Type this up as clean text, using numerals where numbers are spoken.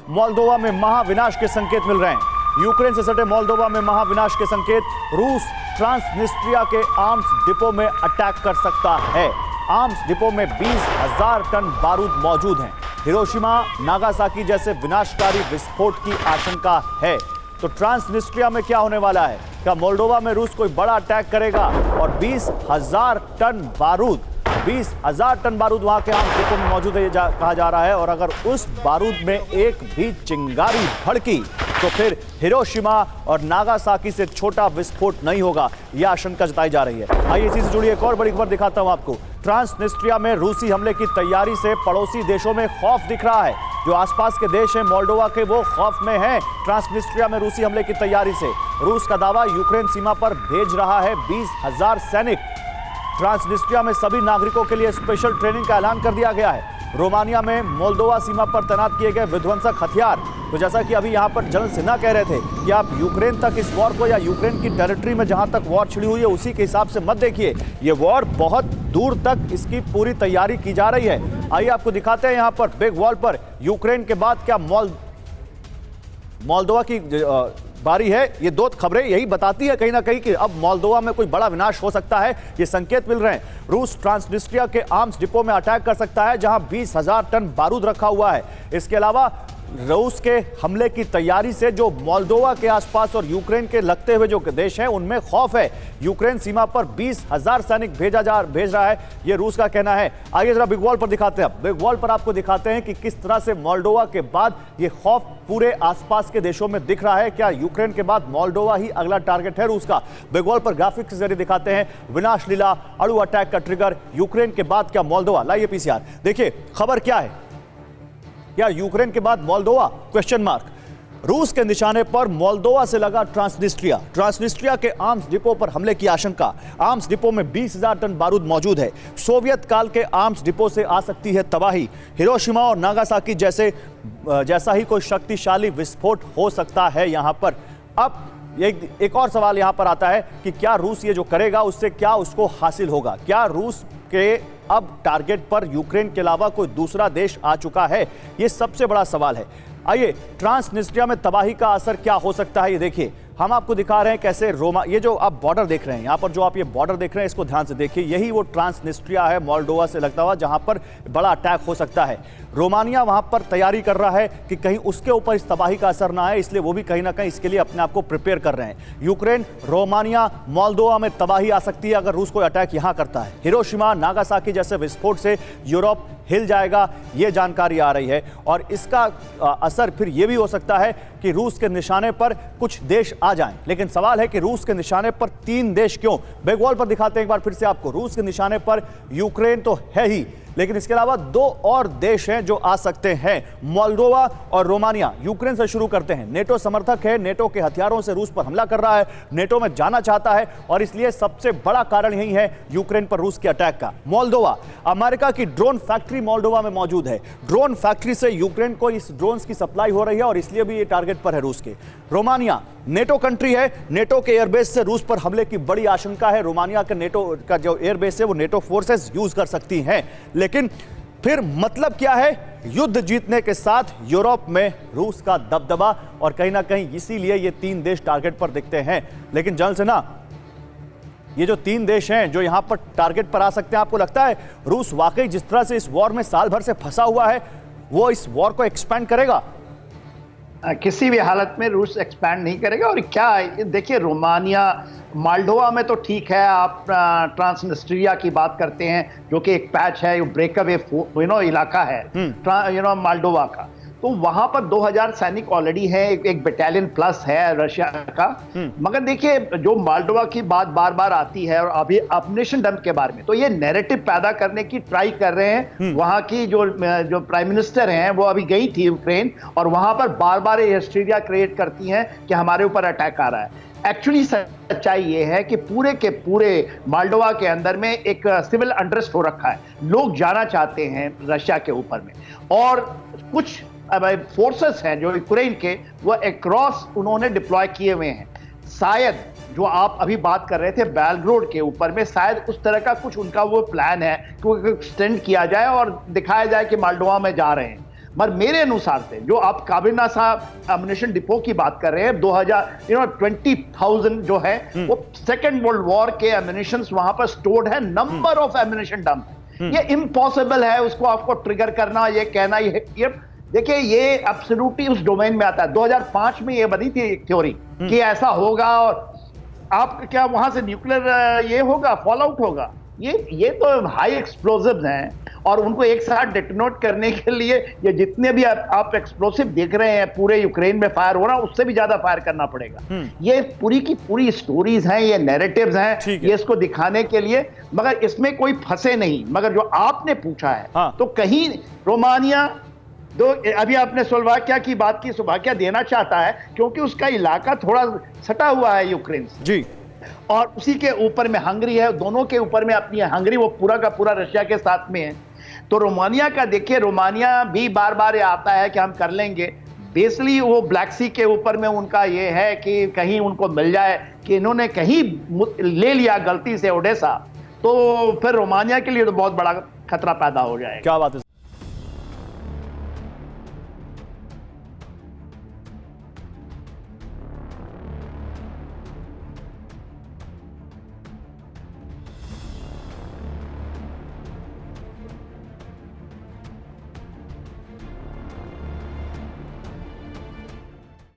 Moldova में महाविनाश के संकेत मिल रहे हैं। यूक्रेन से सटे मोल्दोवा में महाविनाश के संकेत। रूस ट्रांसनिस्ट्रिया के आर्म्स डिपो में अटैक कर सकता है। आर्म्स डिपो में 20,000 टन बारूद मौजूद हैं। हिरोशिमा, नागासाकी जैसे विनाशकारी विस्फोट की आशंका है। तो ट्रांसनिस्ट्रिया में क्या होने वाला है? क्या मोल्दोवा में रूस कोई बड़ा अटैक करेगा और 20,000 टन बारूद 20,000 टन बारूद वहां के आर्म्स डिपो में मौजूद है, ये कहा जा रहा है। और अगर उस बारूद में एक भी चिंगारी भड़की तो फिर हिरोशिमा और नागासाकी से छोटा विस्फोट नहीं होगा, यह आशंका जताई जा रही है। आइए इसी से जुड़ी एक और बड़ी खबर दिखाता हूं आपको। ट्रांसनिस्ट्रिया में रूसी हमले की तैयारी से पड़ोसी देशों में खौफ दिख रहा है। जो आसपास के देश हैं मोल्दोवा के, वो खौफ में हैं ट्रांसनिस्ट्रिया में रूसी हमले की तैयारी से। रूस का दावा, यूक्रेन सीमा पर भेज रहा है 20,000 सैनिक। ट्रांसनिस्ट्रिया में सभी नागरिकों के लिए स्पेशल ट्रेनिंग का ऐलान कर दिया गया है। रोमानिया में मोल्दोवा सीमा पर तैनात किए गए विध्वंसक हथियार। तो जैसा कि अभी यहां पर जनरल सिन्हा कह रहे थे कि आप यूक्रेन तक इस वॉर को, या यूक्रेन की टेरिटरी में जहां तक वॉर छिड़ी हुई है उसी के हिसाब से मत देखिए। ये वॉर बहुत दूर तक इसकी पूरी तैयारी की जा रही है। आइए आपको दिखाते हैं यहां पर बिग वॉल पर यूक्रेन के बाद क्या मोल्दोवा की बारी है। ये दो खबरें यही बताती है कहीं ना कहीं कि अब मोल्दोवा में कोई बड़ा विनाश हो सकता है। ये संकेत मिल रहे हैं। रूस ट्रांसनिस्ट्रिया के आर्म्स डिपो में अटैक कर सकता है जहां 20,000 टन बारूद रखा हुआ है। इसके अलावा रूस के हमले की तैयारी से जो मोल्दोवा के आसपास और यूक्रेन के लगते हुए जो देश हैं उनमें खौफ है। यूक्रेन सीमा पर 20,000 सैनिक भेज रहा है, ये रूस का कहना है। आइए जरा बिग वॉल पर दिखाते हैं। बिग वॉल पर आपको दिखाते हैं कि किस तरह से मोल्दोवा के बाद ये खौफ पूरे आसपास के देशों में दिख रहा है। क्या यूक्रेन के बाद मोल्दोवा ही अगला टारगेट है रूस का? बिग वॉल पर ग्राफिक्स के जरिए दिखाते हैं विनाश लीला, अणु अटैक का ट्रिगर, यूक्रेन के बाद क्या मोल्दोवा? लाइए पीसीआर देखिए खबर क्या है। क्या यूक्रेन के बाद मोल्दोवा? Question mark. रूस के निशाने पर मोल्दोवा से लगा ट्रांसनिस्ट्रिया। ट्रांसनिस्ट्रिया के आर्म्स डिपो पर हमले की आशंका। आर्म्स डिपो में 20,000 टन बारूद मौजूद है। सोवियत काल के आर्म्स डिपो से आ सकती है तबाही। हिरोशिमा और नागासाकी जैसा ही कोई शक्तिशाली विस्फोट हो सकता है यहां पर। अब एक और सवाल यहां पर आता है कि क्या रूस ये जो करेगा उससे क्या उसको हासिल होगा? क्या रूस के अब टारगेट पर यूक्रेन के अलावा कोई दूसरा देश आ चुका है? ये सबसे बड़ा सवाल है। आइए ट्रांसनिस्ट्रिया में तबाही का असर क्या हो सकता है ये देखिए। हम आपको दिखा रहे हैं कैसे ये जो आप बॉर्डर देख रहे हैं, यहाँ पर जो आप ये बॉर्डर देख रहे हैं इसको ध्यान से देखिए। यही वो ट्रांसनिस्ट्रिया है मोल्दोवा से लगता हुआ जहां पर बड़ा अटैक हो सकता है। रोमानिया वहां पर तैयारी कर रहा है कि कहीं उसके ऊपर इस तबाही का असर ना आए, इसलिए वो भी कहीं ना कहीं इसके लिए अपने आप को प्रिपेयर कर रहे हैं। यूक्रेन, रोमानिया, मोल्दोवा में तबाही आ सकती है अगर रूस कोई अटैक यहां करता है। हिरोशिमा, नागासाकी जैसे विस्फोट से यूरोप हिल जाएगा, ये जानकारी आ रही है। और इसका असर फिर यह भी हो सकता है कि रूस के निशाने पर कुछ देश आ जाएं। लेकिन सवाल है कि रूस के निशाने पर 3 देश क्यों? बिग वॉल पर दिखाते हैं एक बार फिर से आपको। रूस के निशाने पर यूक्रेन तो है ही, लेकिन इसके अलावा 2 और देश हैं जो आ सकते हैं, मोल्दोवा और रोमानिया। यूक्रेन से शुरू करते हैं। नेटो समर्थक है, नेटो के हथियारों से रूस पर हमला कर रहा है, नेटो में जाना चाहता है और इसलिए सबसे बड़ा कारण यही है यूक्रेन पर रूस के अटैक का। मोल्दोवा, अमेरिका की ड्रोन फैक्ट्री मोल्दोवा में मौजूद है। ड्रोन फैक्ट्री से यूक्रेन को इस ड्रोन्स की सप्लाई हो रही है और इसलिए भी ये टारगेट पर है रूस के। रोमानिया नेटो कंट्री है, नेटो के एयरबेस से रूस पर हमले की बड़ी आशंका है। रोमानिया के नेटो का जो एयरबेस है वो नेटो फोर्सेस यूज कर सकती हैं। लेकिन फिर मतलब क्या है? युद्ध जीतने के साथ यूरोप में रूस का दबदबा, और कहीं ना कहीं इसीलिए ये 3 देश टारगेट पर दिखते हैं। लेकिन जनरल सिन्हा, ये जो 3 देश हैं जो यहां पर टारगेट पर आ सकते हैं, आपको लगता है रूस वाकई जिस तरह से इस वॉर में साल भर से फंसा हुआ है वो इस वॉर को एक्सपैंड करेगा? किसी भी हालत में रूस एक्सपैंड नहीं करेगा। और क्या देखिए, रोमानिया, मोल्दोवा में तो ठीक है, आप ट्रांसनिस्ट्रिया की बात करते हैं जो कि एक पैच है, ब्रेकअवे इलाका है मोल्दोवा का, तो वहां पर 2000 सैनिक ऑलरेडी है, एक बटालियन प्लस है रशिया का। मगर देखिए, जो मोल्दोवा की बात बार बार आती है और अभी अपनेशन डंप के बारे में, तो ये नैरेटिव पैदा करने की ट्राई कर रहे हैं। वहां की जो प्राइम मिनिस्टर हैं वो अभी गई थी यूक्रेन, और वहां पर बार बार ये हिस्टीरिया क्रिएट करती हैं कि हमारे ऊपर अटैक आ रहा है। एक्चुअली सच्चाई ये है कि पूरे के पूरे मोल्दोवा के अंदर में एक सिविल अनरेस्ट हो रखा है। लोग जाना चाहते हैं रशिया के ऊपर में, और कुछ फोर्सेस हैं जो यूक्रेन के, वो अक्रॉस उन्होंने डिप्लॉय किए हुए हैं। शायद जो आप अभी बात कर रहे थे बेलग्रोड के ऊपर में, शायद उस तरह का कुछ उनका वो प्लान है कि एक्सटेंड किया जाए और दिखाया जाए कि मोल्दोवा में जा रहे हैं। मगर मेरे अनुसार से जो आप काबिना साहब एम्युनिशन डिपो की बात कर रहे हैं 20,000 जो है वो सेकेंड वर्ल्ड वॉर के एम्युनिशन वहां पर स्टोर्ड है, नंबर ऑफ एम्युनिशन डंप। ये इम्पॉसिबल है उसको आपको ट्रिगर करना, ये कहना, ये देखिए ये एब्सोल्युटली उस डोमेन में आता है। 2005 में ये बनी थी एक थ्योरी कि ऐसा होगा और आप क्या वहां से न्यूक्लियर ये होगा, फॉल आउट होगा। ये तो हाई एक्सप्लोसिव्स हैं और उनको एक साथ डेटोनेट करने के लिए ये जितने भी आप एक्सप्लोसिव देख रहे हैं पूरे यूक्रेन में फायर हो रहा है, उससे भी ज्यादा फायर करना पड़ेगा। ये पूरी की पूरी स्टोरीज हैं, ये नैरेटिव्स हैं, ये इसको दिखाने के लिए, मगर इसमें कोई फंसे नहीं। मगर जो आपने पूछा है तो कहीं रोमानिया अभी आपने स्लोवाकिया की बात की, स्लोवाकिया देना चाहता है क्योंकि उसका इलाका थोड़ा सटा हुआ है यूक्रेन से जी, और उसी के ऊपर में हंगरी है, दोनों के ऊपर में अपनी है। हंगरी वो पूरा का पूरा रशिया के साथ में है। तो रोमानिया का देखिए, रोमानिया भी बार बार ये आता है कि हम कर लेंगे। बेसिकली वो ब्लैक सी के ऊपर में उनका ये है कि कहीं उनको मिल जाए कि इन्होंने कहीं ले लिया गलती से ओडेसा, तो फिर रोमानिया के लिए तो बहुत बड़ा खतरा पैदा हो जाएगा। क्या बात है।